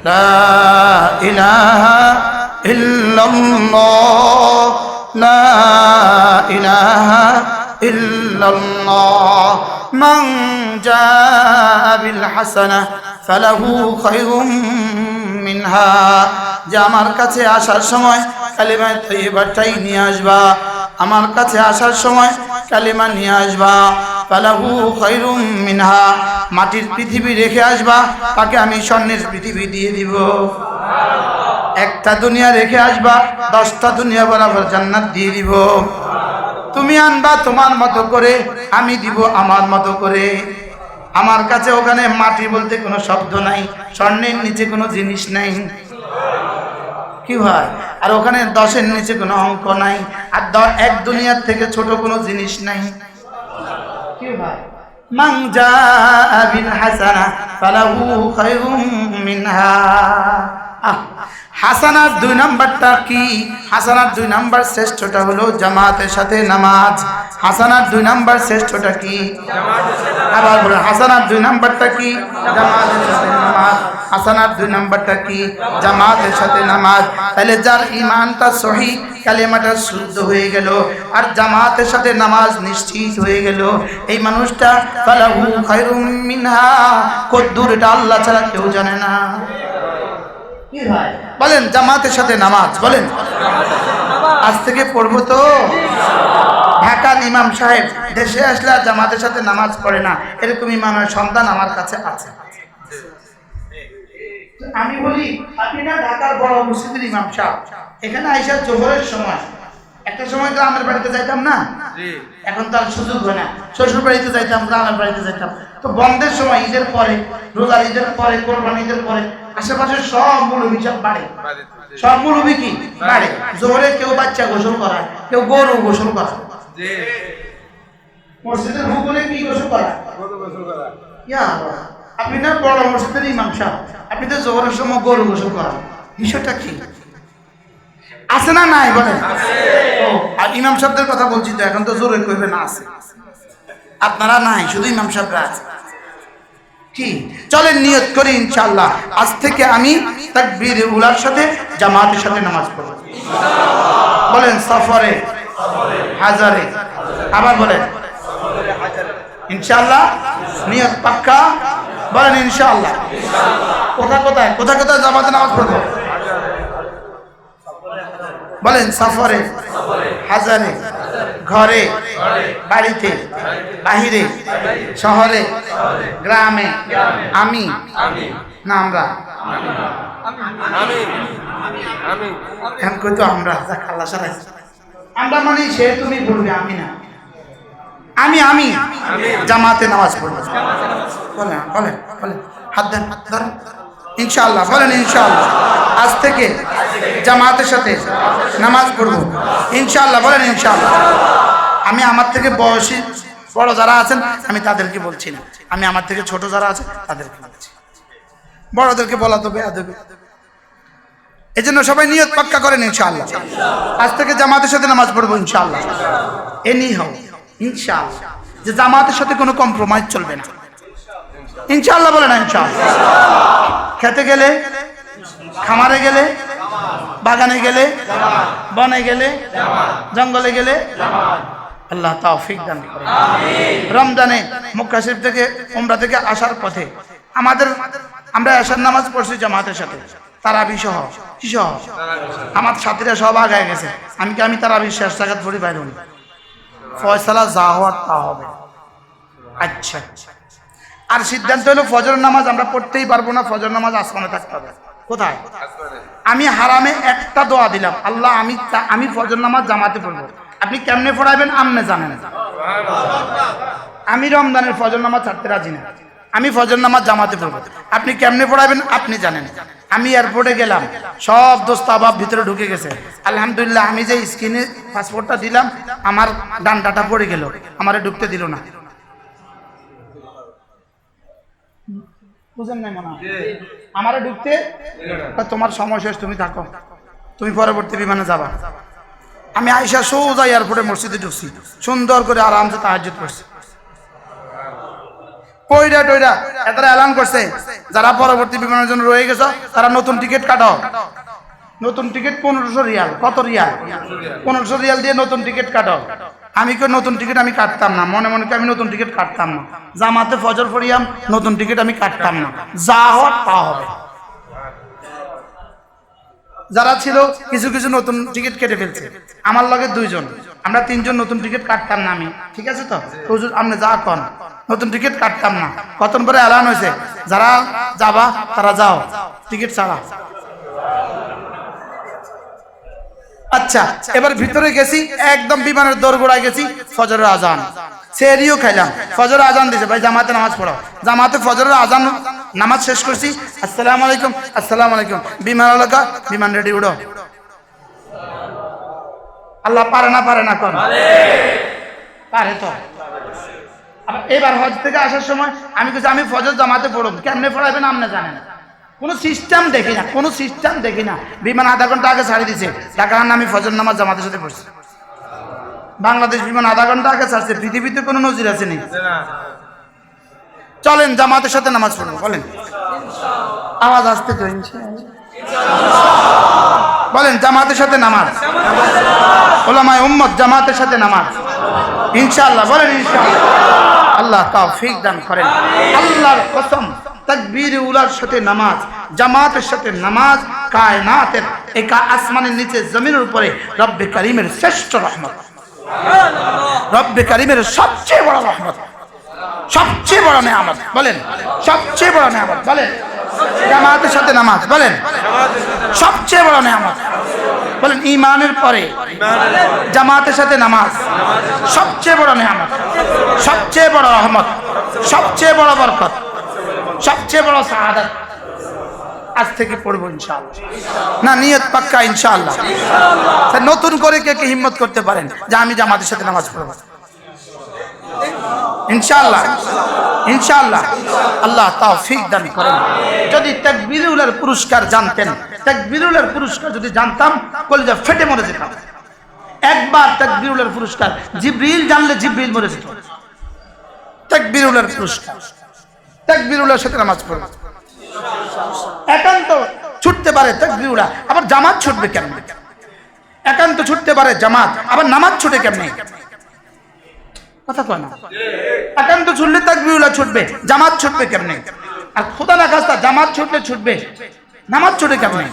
লা ইলাহা ইল্লাল্লাহ লা ইলাহা ইল্লাল্লাহ মান জাআ বিল হাসানাহ ফালাহু খায়রুম মিনহা। যে আমার কাছে আসার সময় কালিমা তাইয়্যিবাটাই নিয়ে আসবা, আমার কাছে আসার সময় কালিমা নিয়ে আসবা। ফালাহু খায়রুম মিনহা, মাটির পৃথিবী রেখে আসবা, তাকে আমি স্বর্ণের পৃথিবী দিয়ে দিব। একটা দুনিয়া রেখে আসবা, 10টা দুনিয়া বরাবর জান্নাত দিয়ে দিব। তুমি আনবা তোমার মতো করে, আমি দিব আমার মতো করে। আমার কাছে ওখানে মাটি বলতে কোনো শব্দ নাই, স্বর্ণের নিচে কোনো জিনিস নাই, কি ভাই? আর ওখানে 10-এর নিচে কোনো অঙ্ক নাই, আর 1 দুনিয়ার থেকে ছোট কোনো জিনিস নাই, কি ভাই? মান জাআ বিল হাসানাহ ফালাহু খায়রুম মিনহা। হাসানার 2 নাম্বারটা কি? হাসানার 2 নাম্বার শ্রেষ্ঠটা হলো জামাতের সাথে নামাজ। হাসানার 2 নাম্বার শ্রেষ্ঠটা কি? আবার বলে হাসানার 2 নাম্বারটা কি? জামাতের সাথে নামাজ। হাসানার 2 নাম্বারটা কি? জামাতের সাথে নামাজ। তাহলে যার ঈমানটা সহিহ, কালেমাটা শুদ্ধ হয়ে গেল, আর জামাতের সাথে নামাজ নিশ্চিত হয়ে গেল, এই মানুষটা ফালাহু খায়রুম মিনহা। কদ্দুর এটা আল্লাহ ছাড়া কেউ জানে না। কি ভাই বলেন? জামাতের সাথে নামাজ বলেন। আজ থেকে পড়বো তো। ঢাকার ইমাম সাহেব দেশে আসলে আর জামাতের সাথে নামাজ পড়ে না, এরকম ইমামের সন্তান আমার কাছে আছে। আমি বলি আপনি না ঢাকার বড় মসজিদের ইমাম সাহেব, এখানে আইসা জোহরের সময়, একটা সময় গ্রামের বাড়িতে যাইতাম না, এখন তার সুযোগ হয় না, শ্বশুর বাড়িতে যাইতাম, গ্রামের বাড়িতে যাইতাম। তো বন্ধের সময়, ঈদের পরে, রোজার ঈদের পরে, কোরবানি ঈদের পরে আশেপাশে সব মুলুবি সব বাড়ে, সব মুলুবি কি বাড়ে। জোহরে কেউ বাচ্চা গোসল করায়, কেউ গরু গোসল করায়। মসজিদের হুকুমে কি গোসল করায়? ইয়া আপনি না বড় মসজিদের ইমাম সাহেব, আপনি তো জোহরের সময় গরু গোসল করান, বিষয়টা কি? আছে না নাই বলেন? আর ইমাম সাহেবদের কথা বলছি তো, এখন তো জোরে কইবে না আছে, আপনারা নাই, শুধু ইমাম সাহেবরা আছে। কি চলেন নিয়ত করি ইনশাআল্লাহ, আজ থেকে আমি তাকবীর উলার সাথে জামাতের সাথে নামাজ পড়ব। বলেন সফরে, হাজারে, আবার বলেন ইনশাআল্লাহ। নিয়ত পাক্কা? বলেন ইনশাআল্লাহ। কোথায় কোথায় কোথায় কোথায় জামাতে নামাজ পড়ব? বলেন সফরে, হাজারে, ঘরে, বাড়িতে, বাহিরে, শহরে, গ্রামে, আমি না আমরা, এখন কই তো আমরা আল্লাহ সারাই, আমরা মানে সে তুমি বলবে, আমি না, আমি জামাতে নামাজ পড়ব। বলেন বলেন বলেন, হাত দেন, ধরেন ইনশাআল্লাহ। বলেন ইনশাআল্লাহ, আজ থেকে জামাতের সাথে নামাজ পড়ব ইনশাআল্লাহ। বলেন ইনশাআল্লাহ। আমি আমার থেকে বয়সী বড় যারা আছেন আমি তাদেরকে বলছি না, আমি আমার থেকে ছোট যারা আছে তাদেরকে বলছি। বড়দেরকে বলা তো বেয়াদবি, এই জন্য সবাই নিয়ত পাক্কা করেন ইনশাআল্লাহ। আজ থেকে জামাতের সাথে নামাজ পড়বো ইনশাআল্লাহ। এনি হোক ইনশাআল্লাহ, যে জামাতের সাথে কোনো কম্প্রোমাইজ চলবে না ইনশাআল্লাহ। বলে না ইনশাআল্লাহ। খেতে গেলে, খামারে গেলে, বাগানে গেলে, বনে গেলে, জঙ্গলে গেলে, আল্লাহ তৌফিক দান করেন। রমজানে মক্কা শরীফ থেকে, উমরা থেকে আসার পথে আমরা এশার নামাজ পড়ছি জামাতের সাথে, তারাবি সহ, কি সহ, আমার সাথীরা সব আগায় গেছে। আমি তারাবি শেষ জায়গা পড়ি বাইরে, ফয়সালা যা হওয়ার তা হবে। আচ্ছা, আর সিদ্ধান্ত হলো ফজর নামাজ আমরা পড়তেই পারবো না, ফজর নামাজ আসমানে থাকতে হবে। কোথায়? আমি হারামে একটা দোয়া দিলাম, আল্লাহ আমি ফজর নামাজ জামাতে পড়বো। আপনি কেমনে পড়াবেন আমনে জানেন। আমি রমজানের ফজর নামাজ ছাড়তে রাজি না, আমি ফজর নামাজ জামাতে পড়বো। আপনি কেমনে পড়াবেন আপনি জানেন। আমি এয়ারপোর্টে গেলাম, সব দোস্ত আবাব ভিতরে ঢুকে গেছে। আলহামদুলিল্লাহ, আমি যে স্ক্রিনে পাসপোর্টটা দিলাম, আমার ডান্ডাটা পড়ে গেল, আমারে ঢুকতে দিল না। বুঝেন নাই মনে হয়? আমারে ঢুকতে, তোমার সময় শেষ, তুমি থাকো, তুমি পরবর্তী বিমানে যাবা। আমি আইসা সোজা এয়ারপোর্টে মসজিদে ঢুকছি, সুন্দর করে আরামসে তাহাজ্জুদ করছি। কইরা টইরা এটারা এলান করছে যারা পরবর্তী বিমানের জন্য রয়ে গেছে তারা নতুন টিকিট কাটো। নতুন টিকিট 1500 রিয়াল। কত রিয়াল? 1500 রিয়াল দিয়ে নতুন টিকিট কাটো। আমি কই নতুন টিকিট আমি কাটতাম না, মনে মনে আমি নতুন টিকিট কাটতাম না। জামাতে ফজর পড়িয়াম, নতুন টিকিট আমি কাটতাম না, যা হওয়ার তা হবে। যারা ছিল কিছু কিছু নতুন টিকিট কেটে ফেলছে, আমার লগে 2 জন, আমরা 3 জন নতুন টিকিট কাটতাম না। আমি ঠিক আছে তো হুজুর আপনি যা কন, নতুন টিকিট কাটতাম না। কতক্ষণ পরে এলান হয়েছে যারা যাবা তারা যাও, টিকিট ছাড়া। আচ্ছা এবার ভিতরে গেছি, একদম বিমানের দোরগোড়ায় গেছি, ফজরের আজান, সেরিও খাইলাম, ফজরের আজান দিছে, ভাই জামাতে নামাজ পড়ো। জামাতে ফজরের আজান নামাজ শেষ করছি, আসসালামু আলাইকুম, আসসালামু আলাইকুম, বিমান এলাকা, বিমান রেডি, উড়ো। আল্লাহ পারে না কোন পারে তো। এবার হজ থেকে আসার সময় আমি কিছু আমি ফজর জামাতে পড়ব, কেমনে পড়াবেন আপনি জানেন, কোনো সিস্টেম দেখি না, কোনো সিস্টেম দেখি না। বিমান আধা ঘন্টা আগে ছাড়ি দিছে, ঢাকা আমি ফজর নামাজ জামাতের সাথে পড়ছি। বাংলাদেশ বিমান আধা ঘন্টা আগে ছাড়ছে, পৃথিবীতে কোনো নজির আছে নি? চলেন জামাতের সাথে নামাজ পড়বো, বলেন আওয়াজ আসতে তো বলেন জামাতের সাথে নামাজ, ওলামায়ে উম্মত জামাতের সাথে নামাজ ইনশাআল্লাহ, বলেন ইনশাআল্লাহ। আল্লাহ তৌফিক দান করেন। আল্লাহর কসম, তাকবীর উলার সাথে নামাজ, জামাতের সাথে নামাজ কায়নাতের একা আসমানের নিচে জমিনের উপরে রব্বে কারীমের শ্রেষ্ঠ রহমত, রব্বে কারীমের সবচেয়ে বড় রহমত, সবচেয়ে বড় নেয়ামত, বলেন সবচেয়ে বড় নেয়ামত, বলেন জামাতের সাথে নামাজ, বলেন সবচেয়ে বড় নেয়ামত, বলেন ঈমানের পরে জামাতের সাথে নামাজ সবচেয়ে বড় নেয়ামত, সবচেয়ে বড় রহমত, সবচেয়ে বড় বরকত, সবচেয়ে বড় সাআদাত। আজ থেকে পড়বো ইনশাআল্লাহ, না নিয়ত পাক্কা ইনশাআল্লাহ। নতুন করে কে কে হিম্মত করতে পারেন যে আমি জামাতের সাথে নামাজ পড়বো ইনশাআল্লাহ, ইনশাআল্লাহ। আল্লাহ তৌফিক দান করেন। যদি তাকবীরুলের পুরস্কার জানতেন, তাকবীরুলের পুরস্কার যদি জানতাম কলিজা ফেটে মরে যেতাম। একবার তাকবীরুলের পুরস্কার জিবরিল জানলে জিবরিল মরে যেত। তাকবীরুলের পুরস্কার, তাকবীরুলের সাথে নামাজ পড়ো। একান্ত ছুটতে পারে তাকবীরুলা, আবার জামাত ছুটবে কেমনে? একান্ত ছুটতে পারে জামাত, আবার নামাজ ছুটে কেমনে? কথা কয় না। একান্ত ছুটলে তাকবীরুলা ছুটবে, জামাত ছুটবে কেমনে? আর খোদা না খাস্তা জামাত ছুটলে ছুটবে, নামাজ ছুটে কেমনে?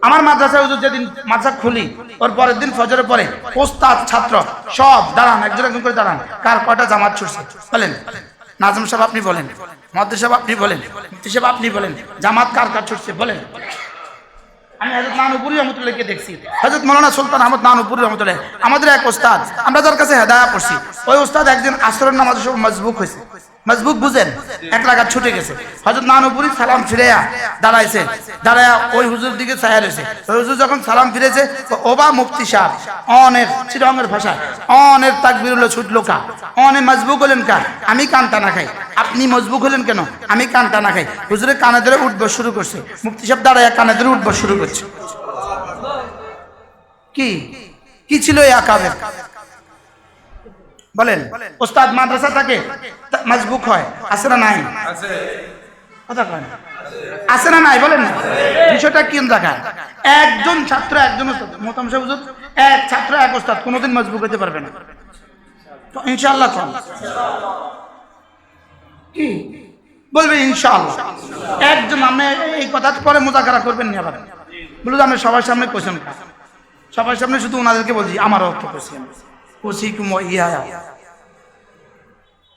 আমার মাদ্রাসায় হুজুর যেদিন মাদ্রাসা খুলি ওর পরের দিন ফজরের পরে ওস্তাদ ছাত্র সব দাঁড়ান, একজন একজন করে দাঁড়ান, কার কয়টা জামাত ছুটছে বলেন। নাজম সাহেব আপনি বলেন, মদ্দে সাহেব আপনি বলেন, মুফতি সাহেব আপনি বলেন, জামাত কার কার ছুটছে বলেন। আমি হযরত নানুপুরি রহমাতুল্লাহকে দেখছি, হযরত মাওলানা সুলতান আহমদ নানুপুরি রহমাতুল্লাহ আমাদের এক ওস্তাদ, আমরা যার কাছে হেদায়া পড়ছি, ওই ওস্তাদ একদিন আসরের নামাজের সময় মজবুক হয়েছে। মজবুক বুঝেন, এক রাকাত ছুটে গেছে। হযরত নানুপুরি সালাম ফিরাইয়া দাঁড়াইছে, দাঁড়াইয়া ওই হুজুর দিকে ছায়া রয়েছে। ওই হুজুর যখন সালাম ফিরেছে, ওবা মুফতি সাহেব অনেক চিরঙ্গের ভাষায় অনেক তাকবীরুল্লাহ ছুটলো কা, অনেক মজবুক হলেন কা, আমি কান টানা খাই। আপনি মজবুক হলেন কেন? আমি কান টানা খাই। হুজুরে কানে ধরে উঠবো শুরু করছে, মুফতি সাহেব দাঁড়াইয়া কানে ধরে উঠবো শুরু করছে। কি কি ছিল এই আকাবের বলেন? ওস্তাদ মাদ্রাসা থাকে মজবুক হয়, আছে না নাই? কথা কয় না, আছে না নাই বলেন না। বিষয়টা কি জায়গা? একজন ছাত্র একজন ওস্তাদ, মোহতারাম সাহেব হুজুর, এক ছাত্র এক ওস্তাদ কোনোদিন মজবুক হতে পারবে না তো ইনশাআল্লাহ। কোন কি বলবে ইনশাআল্লাহ? একজন, আপনি এই কথা পরে মুযাকারা করবেন না, আবার বলুন আমি সবার সামনে কোশ্চেন, সবার সামনে শুধু ওনাদেরকে বলছি, আমারও অর্থ করছি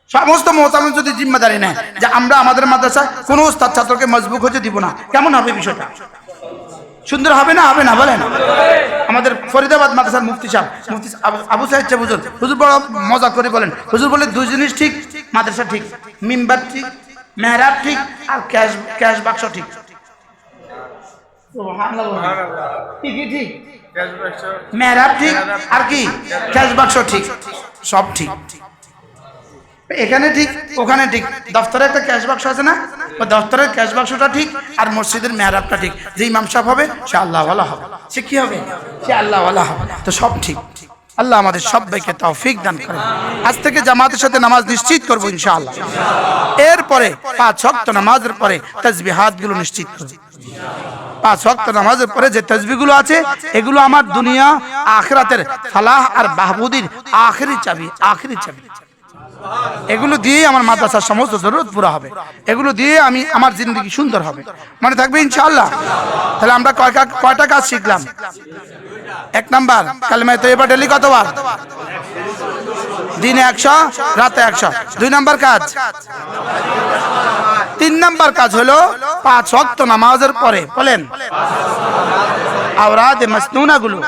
সমস্ত মোহতামিম যদি জিম্মেদারি নেয় যে আমরা আমাদের মাদ্রাসায় কোনো ওস্তাদ ছাত্রকে মজবুক হতে দিব না, কেমন হবে বিষয়টা? সুন্দর হবে না? হবে না বলেন? আমাদের ফরিদাবাদ মাদ্রাসার মুফতি সাহেব, মুফতি আবু সাইদ সাহেব হুজুর, হুজুর বড় মজা করে বলেন, হুজুর বলে দুই জিনিস ঠিক, মাদ্রাসা ঠিক, মিম্বার ঠিক, মেহরাব ঠিক, আর ক্যাশ বাক্স ঠিক। ঠিকই ঠিক, মেহরাব ঠিক, আর কি ক্যাশ বাক্স ঠিক, সব ঠিক। এখানে ঠিক, ওখানে ঠিক। দফতরে একটা ক্যাশ বাক্স আছে না, ওই দফতরের ক্যাশ বাক্সটা ঠিক, আর মসজিদের মেহরাবটা ঠিক। যে ইমাম সাহেব হবে সে আল্লাহওয়ালা হবে, সে কি হবে? সে আল্লাহওয়ালা হবে, তো সব ঠিক। আল্লাহ আমাদের সবাইকে তৌফিক দান করেন। আজ থেকে জামাতের সাথে নামাজ নিশ্চিত করব ইনশাআল্লাহ। এরপরে 5 ওয়াক্ত নামাজের পরে তাসবিহাতগুলো নিশ্চিত করব। 5 ওয়াক্ত নামাজের পরে যে তাসবিহগুলো আছে এগুলো আমার দুনিয়া আখিরাতের ফালাহ আর বাহবুদির আখেরি চাবি, আখেরি চাবি। এগুলো দিয়ে আমার মাদ্রাসার সমস্ত জরুরত পুরো হবে, এগুলো দিয়ে আমি আমার জিন্দগি সুন্দর হবে, মনে থাকবে ইনশাআল্লাহ। তাহলে আমরা কয়টা কাজ শিখলাম? 1 নাম্বার কালেমা তৈয়বা ডেইলি কতবার? দিনে 100, রাতে 100। 2 নাম্বার কাজ। 3 নাম্বার কাজ হলো 5 ওয়াক্ত নামাজের পরে বলেন আওরাদে মাসনুনা গুলো,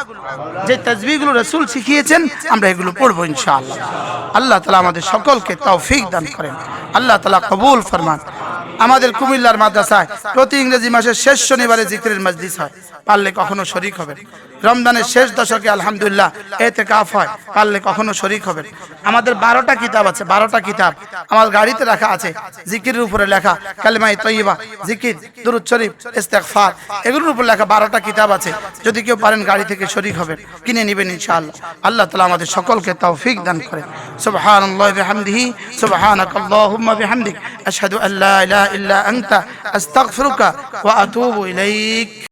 যে তাসবিহগুলো রাসূল শিখিয়েছেন আমরা এগুলো পড়বো ইনশাআল্লাহ। আল্লাহ তাআলা আমাদের সকলকে তৌফিক দান করেন, আল্লাহ তাআলা কবুল ফরমান। আমাদের কুমিল্লার মাদ্রাসায় প্রতি ইংরেজি মাসের শেষ শনিবারে জিকিরের মজলিস হয়, পারলে কখনো শরীক হবেন। রমজানের শেষ দশকে আলহামদুলিল্লাহ ইতিকাফ হয়, পারলে কখনো শরীক হবেন। আমাদের 12টা কিতাব আছে, 12টা কিতাব আমার গাড়িতে রাখা আছে, জিকিরের উপরে লেখা কালেমা তৈয়বা, জিকির, দুরূদ শরীফ, ইস্তেগফার, এগুলোর উপর লেখা 12টা কিতাব আছে। যদি কেউ পারেন গাড়ি থেকে শরীক হবেন, কিনে নেবেন ইনশাআল্লাহ। আল্লাহ তাআলা আমাদের সকলকে তৌফিক দান করেন। সুবহানাল্লাহি ওয়া বিহামদিহি, সুবহানাকাল্লাহুম্মা বিহামদিক, আশহাদু আল্লা ইলাহা ইল্লা আনতা, আস্তাগফিরুকা ওয়া আতুবু ইলাইক।